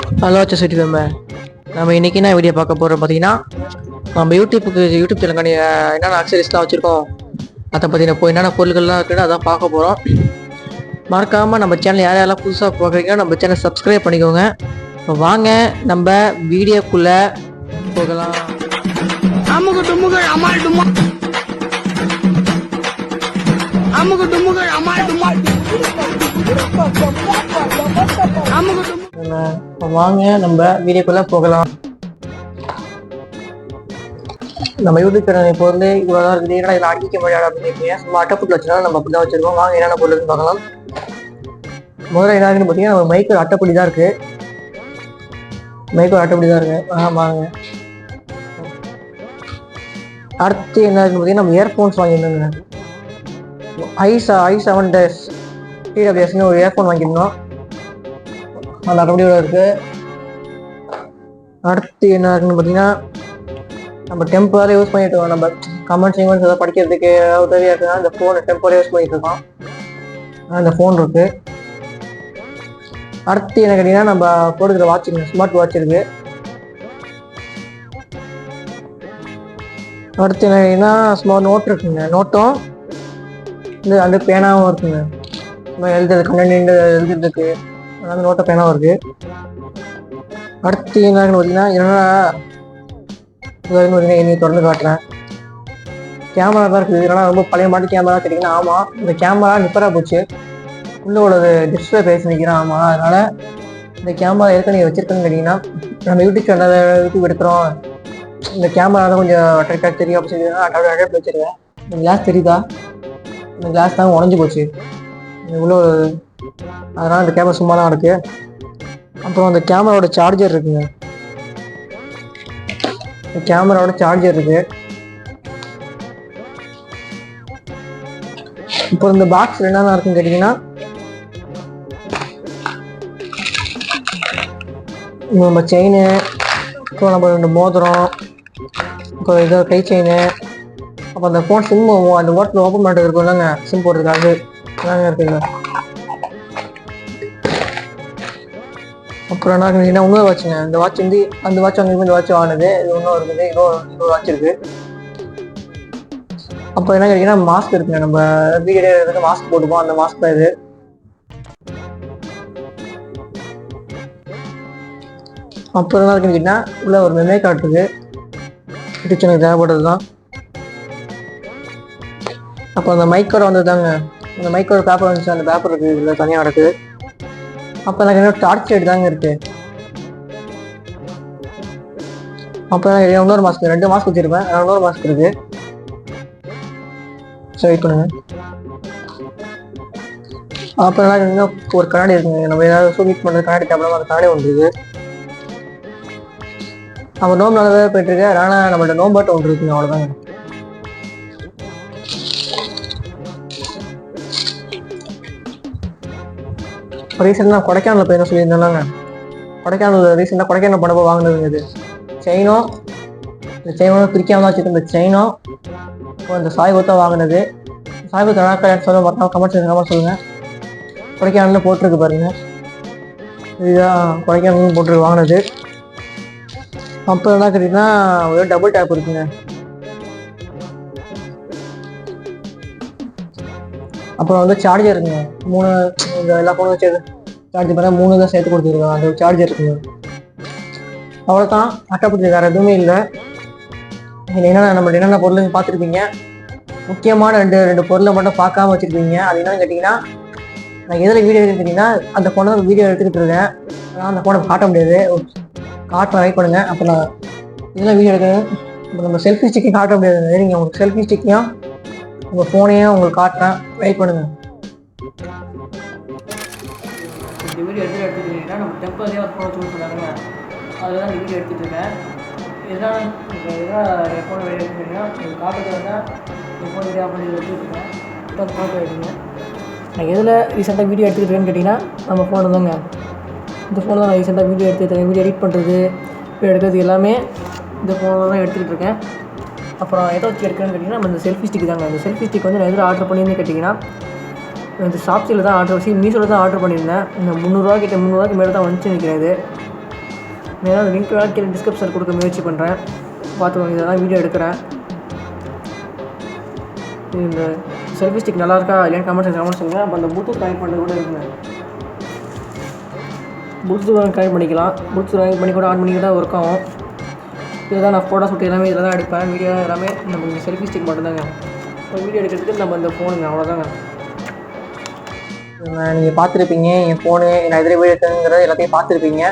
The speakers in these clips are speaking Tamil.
ஹலோ செசிட்டி நம்ம இன்றைக்கி என்ன வீடியோ பார்க்க போகிறோம் பார்த்தீங்கன்னா, நம்ம யூடியூப் சேனலுக்கான என்னென்ன அக்சரிஸ்லாம் வச்சுருக்கோம், அதை பற்றின என்னென்ன பொருட்கள்லாம் இருக்குன்னு அதான் பார்க்க போகிறோம். மறக்காமல் நம்ம சேனல் யாரெல்லாம் புதுசாக பார்க்குறீங்களோ நம்ம சேனல் சப்ஸ்கிரைப் பண்ணிக்கோங்க. இப்போ வாங்க நம்ம வீடியோக்குள்ளே போகலாம். வாங்க நம்ம வீடியோக்குள்ள போகலாம். நம்ம யூடியூப் சேனல் இப்போ வந்து இவ்வளோதான் இருக்குது. ஏன்னா இதில் அடிக்க முடியாது அப்படின்னு சும்மா அட்டைப்பட்டு வச்சுருந்தா நம்ம அப்படி தான் வச்சுருக்கோம். வாங்க என்னென்ன பொருள்னு பார்க்கலாம். முதல்ல என்ன இருக்குன்னு பார்த்தீங்கன்னா, நம்ம மைக்கு அட்டைப்படி தான் இருக்குது. மைக்கு அட்டைப்படி தான் இருக்குது. வாங்க. அடுத்து என்ன இருக்குன்னு பார்த்தீங்கன்னா, நம்ம இயர்ஃபோன்ஸ் வாங்கியிருந்தோங்க. i7 TWSன்னு ஒரு இயர்ஃபோன் வாங்கியிருந்தோம். அந்த அட்டைப்படியோட இருக்குது. அடுத்து என்ன இருக்குன்னு பார்த்தீங்கன்னா, நம்ம டெம்பரரி யூஸ் பண்ணிட்டு இருக்கோம். நம்ம கமெண்ட்ஸ் ஏதாவது படிக்கிறதுக்கு உதவியாக இருக்குன்னா இந்த ஃபோனை டெம்பரரி யூஸ் பண்ணிட்டு இருக்கோம். அந்த ஃபோன் இருக்குது. அடுத்து என்ன கேட்டிங்கன்னா, நம்ம போட்டுக்கிற வாட்சுங்க, ஸ்மார்ட் வாட்ச் இருக்குது. அடுத்து என்ன கேட்டிங்கன்னா, ஸ்மார்ட் நோட் இருக்குங்க. நோட்டும் இந்த அந்த பேனாவும் இருக்குங்க. நம்ம எழுதுறது கண்டென்ட் எழுதுறதுக்கு அந்த நோட்டை பேனாவும் இருக்குது. அடுத்து என்னன்னு பார்த்தீங்கன்னா, என்னென்ன திறந்து காட்டுறேன். கேமரா தான் இருக்குது. இதெல்லாம் ரொம்ப பழைய மாட்டு கேமரா கேட்டிங்கன்னா, ஆமாம் இந்த கேமரா நிப்பராக போச்சு. உள்ளே உள்ளது டிஸ்பிளே பேசி நிற்கிறேன். ஆமாம், அதனால் இந்த கேமரா எதுக்கு நீங்கள் வச்சுருக்கேன்னு கேட்டிங்கன்னா, நம்ம யூடியூப் சேனல் யூடியூப் எடுக்கிறோம், இந்த கேமரா தான் கொஞ்சம் ட்ரிக்காக தெரியும் அப்படின்னு சொல்லி அட்டைப் வச்சுருக்கேன். இந்த கிளாஸ் தெரியுதா? இந்த கிளாஸ் தான் உடஞ்சி போச்சு இவ்வளோ. அதனால் இந்த கேமரா சும்மா தான் இருக்குது. அப்புறம் அந்த கேமராவோட சார்ஜர் இருக்குங்க. கேமராவோட சார்ஜர் இருக்கு. இப்போ இந்த பாக்ஸ் என்னென்ன இருக்குன்னு கேட்டீங்கன்னா, நம்ம செயின், இப்போ நம்ம ரெண்டு மோதிரம், இப்போ இது கை செயின், அப்போ அந்த ஃபோன் சிம் அந்த ஓட்டில் ஓப்பன் பண்ணிட்டு இருக்கும் இல்லைங்க, சிம் போடுறதுக்காக எல்லாமே இருக்குங்க. அப்புறம் என்ன கேட்டீங்கன்னா, இன்னொரு வாட்சுங்க. இந்த வாட்ச் வந்து அந்த வாட்ச் அங்கே இந்த வாட்ச் வாங்கினது. இது இன்னும் இருக்குது. இன்னொரு வாட்ச் இருக்குது. அப்போ என்ன கேட்டீங்கன்னா, மாஸ்க் இருக்குங்க. நம்ம வீடியோ மாஸ்க் போட்டுப்போம். அந்த மாஸ்க் தான் இது. அப்புறம் என்ன இருக்குன்னு கேட்டிங்கன்னா, உள்ள ஒரு மெமரி கார்டு இருக்குது. கிச்சனுக்கு தேவைப்படுறது தான். அப்போ அந்த மைக்கோட வந்து தாங்க, அந்த மைக்கோட பேப்பர் வந்துச்சு. அந்த பேப்பர் இருக்குது, இதில் தனியாக இருக்குது. அப்போ எனக்கு என்ன டார்ச் லைட் தாங்க இருக்குது. அப்போ இன்னொரு மாஸ்க், 2 மாஸ்க் வச்சுருப்பேன். இன்னொரு மாஸ்க் இருக்குது. சரி, வெயிட் பண்ணுங்க. அப்புறம் என்ன ஒரு கண்ணாடி இருக்குங்க. நம்ம ஏதாவது சூமிட் பண்ணுறது கண்ணாடி தேவைப்படாம அந்த கண்ணாடி ஒன்று இருக்குது. நம்ம நோம்பு நல்லாவே போயிட்டுருக்கு. அதனால் நம்மள்ட்ட நோம்பாட்டு ஒன்று இருக்குங்க. அவ்வளோதாங்க. ரீசெண்டாக கொடைக்கானல் போய் என்ன சொல்லியிருந்தேன்லாங்க, கொடைக்கானல் போனப்போ வாங்கினதுங்க. இது செயினும், இந்த செயினோட பிரிக்காம தான் வச்சுருக்கு. இந்த செயினும் இந்த சாய்பத்தான் வாங்கினது. சாய்பத்து நல்லா சொல்ல மறக்காம கமெண்ட் சொல்லுங்கள். கொடைக்கானலில் போட்டிருக்கு பாருங்க. இதுதான் கொடைக்கானல் போட்டிருக்கு வாங்கினது. அப்புறம் என்ன கேட்டிங்கன்னா, ஒரு டபுள் டேப் இருக்குங்க. அப்புறம் வந்து சார்ஜர் இருக்குங்க. 3 இந்த எல்லா ஃபோனும் வச்சு சார்ஜ் பண்ண 3 தான் சேர்த்து கொடுத்துருக்கோம். அந்த சார்ஜர் இருக்குங்க. அவ்வளோதான், அட்டைப்படி வேறு எதுவுமே இல்லை. என்னென்ன பொருள் பார்த்துருப்பீங்க. முக்கியமான ரெண்டு பொருளை மட்டும் பார்க்காம வச்சுருப்பீங்க. அது என்னன்னு கேட்டிங்கன்னா, நான் எதில் வீடியோ எடுத்துக்கிட்டிங்கன்னா, அந்த ஃபோனை வீடியோ எடுத்துக்கிட்டு இருக்கேன். ஆனால் அந்த ஃபோனை காட்ட முடியாது. காட்ட வெயிட் பண்ணுங்கள். அப்போ நான் இதெல்லாம் வீடியோ எடுக்கிறேன். இப்போ நம்ம செல்ஃபி ஸ்டிக்கையும் காட்ட முடியாது. நீங்கள் உங்களுக்கு செல்ஃபி ஸ்டிக்கையும் உங்கள் ஃபோனையும் உங்களுக்கு காட்டுறேன். வெயிட் பண்ணுங்கள். இந்த வீடியோ எடுத்துக்கிட்டிங்கன்னா, நம்ம டெம்பரரியாக ஒரு ஃபோனை சூஸ் பண்ணாங்க. அதில் தான் இந்த வீடியோ எடுத்துகிட்டு இருக்கேன். இதெல்லாம் என் ஃபோனை வீடியோ எடுத்துக்கிட்டிங்கன்னா, நீங்கள் காட்டுறது வந்தால் என் ஃபோன் வீடியோ பண்ணி எடுத்துக்கிட்டுருக்கேன். ஃபோட்டோ எடுங்க. நான் எதில் ரீசெண்டாக வீடியோ எடுத்துக்கிட்டுருக்கேன்னு கேட்டிங்கன்னா, நம்ம ஃபோனு தாங்க. இந்த ஃபோனை தான் நான் ரீசெண்டாக வீடியோ எடுத்துக்கிட்டேன். வீடியோ எடிட் பண்ணுறது, வீடியோ எடுக்கிறது எல்லாமே இந்த ஃபோனில் தான் எடுத்துக்கிட்டு இருக்கேன். அப்புறம் எதை வச்சு எடுக்கிறேன்னு கேட்டிங்கன்னா, நம்ம இந்த செல்ஃபி ஸ்டிக் தாங்க. இந்த செல்ஃபி ஸ்டிக் வந்து நான் எதில் ஆர்டர் பண்ணியிருந்தேன்னு கேட்டிங்கன்னா, இந்த ஷாப்ஸில் தான் ஆர்டர் மீஷோவில் தான் ஆர்டர் பண்ணியிருந்தேன். இந்த 300 ரூபாய்க்கு மேலே தான் வந்துச்சு நினைக்கிறேன். இது நான் அந்த லிங்க் கீழே டிஸ்கிரிப்ஷன் கொடுக்க முயற்சி பண்ணுறேன், பார்த்துக்கோங்க. இதெல்லாம் வீடியோ எடுக்கிறேன். இந்த செல்ஃபி ஸ்டிக் நல்லா இருக்கா இல்லையான்னு கமெண்ட் சொல்லுங்கள். அப்போ அந்த ப்ளூடூத் கனெக்ட் பண்ணுறது கூட இருக்குங்க. ப்ளூடூத் கனெக்ட் பண்ணிக்கலாம். ப்ளூடூத் கனெக்ட் பண்ணி கூட ஆன் பண்ணி கூட ஒர்க் ஆகும். இதுதான் நான் ஃபோட்டோ ஷூட் எல்லாமே இதில் தான் எடுப்பேன். வீடியோ எல்லாமே நம்ம இந்த செல்ஃபி ஸ்டிக் மட்டும்தாங்க. இப்போ வீடியோ எடுக்கிறதுக்கு நம்ம இந்த ஃபோனுங்க, அவ்வளோதாங்க. நீங்கள் பார்த்துருப்பீங்க என் ஃபோனு நான் எதிரே வீடியோ எடுக்கிறதுங்கிறத எல்லாத்தையும் பார்த்துருப்பீங்க.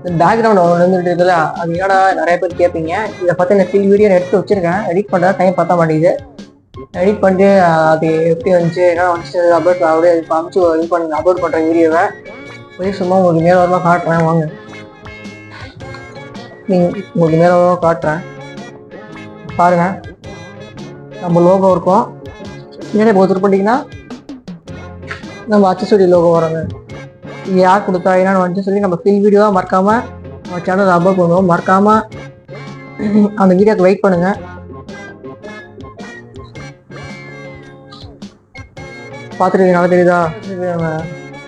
இந்த பேக்ரவுண்ட் ஒன்று வந்துட்டு இருக்குல்ல, அது என்னடா நிறைய பேர் கேட்பீங்க. இதை பார்த்து நான் ஃபுல் வீடியோ எடுத்து வச்சுருக்கேன். எடிட் பண்ணுறதா டைம் பற்ற மாட்டேங்குது. எடிட் பண்ணிட்டு அது எப்படி வந்துச்சு என்ன வந்துச்சு அப்லோட் அப்படியே அமுச்சு இது பண்ணி அப்லோட் பண்ணுற வீடியோவை போய் சும்மா உங்களுக்கு மேலோரமாக காட்டுறேன். வாங்க, உங்களுக்கு மேலோரமாக காட்டுறேன் பாருங்கள். நம்ம லோகோ இருக்கும். பின்னாடி போத்துட்டு பண்ணிட்டீங்கன்னா நம்ம அச்சசூடி லோகோ வரோங்க. இது யார் கொடுத்தா என்னன்னு வந்துச்சு சொல்லி நம்ம ஃபில் வீடியோவாக மறக்காமல் நம்ம சேனலில் அப்லோட் பண்ணுவோம். மறக்காமல் அந்த வீடியோக்கு வெயிட் பண்ணுங்கள். பார்த்துருக்கீங்க, நல்லா தெரியுதா?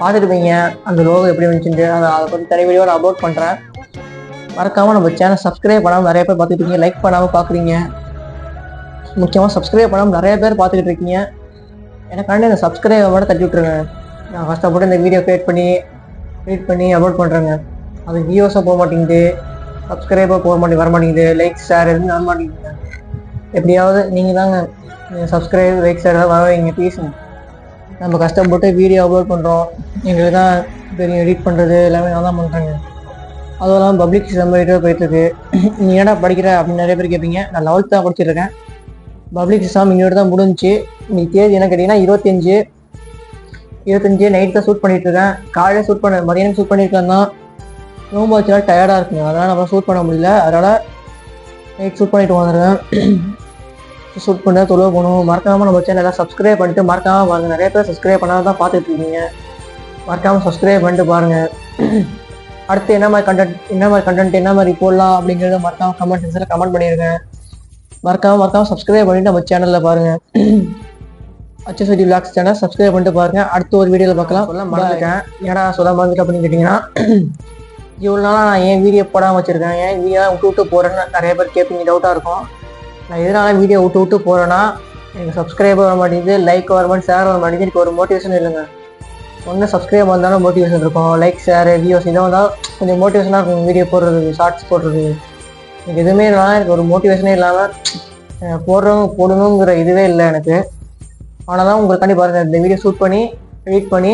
பார்த்துருப்பீங்க அந்த லோகோ எப்படி வந்துச்சுட்டு. அதை பற்றி தனி வீடியோவில் அப்லோட் பண்ணுறேன். மறக்காமல் நம்ம சேனல் சப்ஸ்கிரைப் பண்ணாமல் நிறைய பேர் பார்த்துருக்கீங்க, லைக் பண்ணாமல் பார்க்குறீங்க. முக்கியமாக சப்ஸ்கிரைப் பண்ணாமல் நிறைய பேர் பார்த்துக்கிட்டு இருக்கீங்க. எனக்காண்டி இந்த சப்ஸ்கிரைபை மட்டும் தட்டி விட்ருங்க. நான் கஷ்டப்பட்டு இந்த வீடியோ எடிட் பண்ணி அப்லோட் பண்ணுறேங்க. அது வியூஸாக போக மாட்டேங்குது, சப்ஸ்கிரைபாக வர மாட்டேங்குது, லைக் ஷேர் எதுவும் வர மாட்டேங்குதுங்க. எப்படியாவது நீங்கள் தாங்க சப்ஸ்கிரைப் லைக் ஷேர் ஏதாவது வர வைங்க ப்ளீஸுங்க. நம்ம கஷ்டப்பட்டு வீடியோ அப்லோட் பண்ணுறோம். எங்களுக்கு தான் தெரியும் எடிட் பண்ணுறது எல்லாமே நான் தான் பண்ணுறேங்க. அதுவும் இல்லாமல் பப்ளிக் எக்ஸாம் போயிட்டுருக்கு. நீ என்னடா படிக்கிற அப்படின்னு நிறைய பேர் கேட்பீங்க. நான் 11th தான் படிச்சிருக்கேன். பப்ளிக் எக்ஸாம் இன்னொரு தான் முடிஞ்சு. இன்னைக்கு தேதி என்ன கேட்டிங்கன்னா 25 நைட் தான் ஷூட் பண்ணிகிட்ருக்கேன். காலையில் ஷூட் பண்ண மதியானம் ஷூட் பண்ணியிருக்கேன் தான். நோம்பு வச்சுனால டயர்டாக இருக்குங்க, அதனால் நம்ம ஷூட் பண்ண முடியல. அதனால் நைட் ஷூட் பண்ணிட்டு வந்துருக்கேன். ஷூட் பண்ண தொழுவ போகணும். மறக்காமல் நம்ம சேனல் எல்லாம் சப்ஸ்கிரைப் பண்ணிட்டு மறக்காமல் பாருங்கள். நிறைய பேர் சப்ஸ்கிரைப் பண்ணால் தான் பார்த்துட்டு இருக்கீங்க. மறக்காமல் சப்ஸ்கிரைப் பண்ணிட்டு பாருங்கள். அடுத்து என்ன மாதிரி கண்டென்ட் என்ன மாதிரி போடலாம் அப்படிங்கிறத மறக்காமல் கமெண்ட் செக்ஷனில் கமெண்ட் பண்ணியிருக்கேன். மறக்காமல் சப்ஸ்கிரைப் பண்ணிட்டு நம்ம சேனலில் பாருங்கள். அச்சசூடி விளாக்ஸ் சேனல் சப்ஸ்கிரைப் பண்ணிட்டு பாருங்கள். அடுத்த ஒரு வீடியோவில் பார்க்கலாம். சொல்ல மறந்துட்டேன், ஏன்னா சொல்ல மறந்துட்டேன் அப்படின்னு கேட்டிங்கன்னா, இவ்வளோ நாளாக நான் ஏன் வீடியோ போடாமல் வச்சுருக்கேன், ஏன் வீடியோ விட்டு போகிறேன்னு நிறைய பேர் கேட்பீங்க, டவுட்டாக இருக்கும். நான் எதனால வீடியோ விட்டு போகிறேன்னா, எனக்கு சப்ஸ்கிரைபர் வர மாட்டேங்குது, லைக் வர மாட்டேங்குது, ஷேர் வர மாட்டேங்குது. எனக்கு ஒரு மோட்டிவேஷன் இல்லைங்க. ஒன்று சப்ஸ்கிரைப் வந்தாலும் மோட்டிவேஷன் இருக்கும், லைக் ஷேர் வியூஸ் இதை வந்தால் கொஞ்சம் மோட்டிவேஷனாக இருக்கும். வீடியோ போடுறது, ஷார்ட்ஸ் போடுறது, எனக்கு எதுவுமே இல்லைனா எனக்கு ஒரு மோட்டிவேஷனே இல்லாமல் போடணுங்கிற இதுவே இல்லை எனக்கு. ஆனால் தான் உங்களுக்காண்டி பாருங்கள், இந்த வீடியோ ஷூட் பண்ணி எடிட் பண்ணி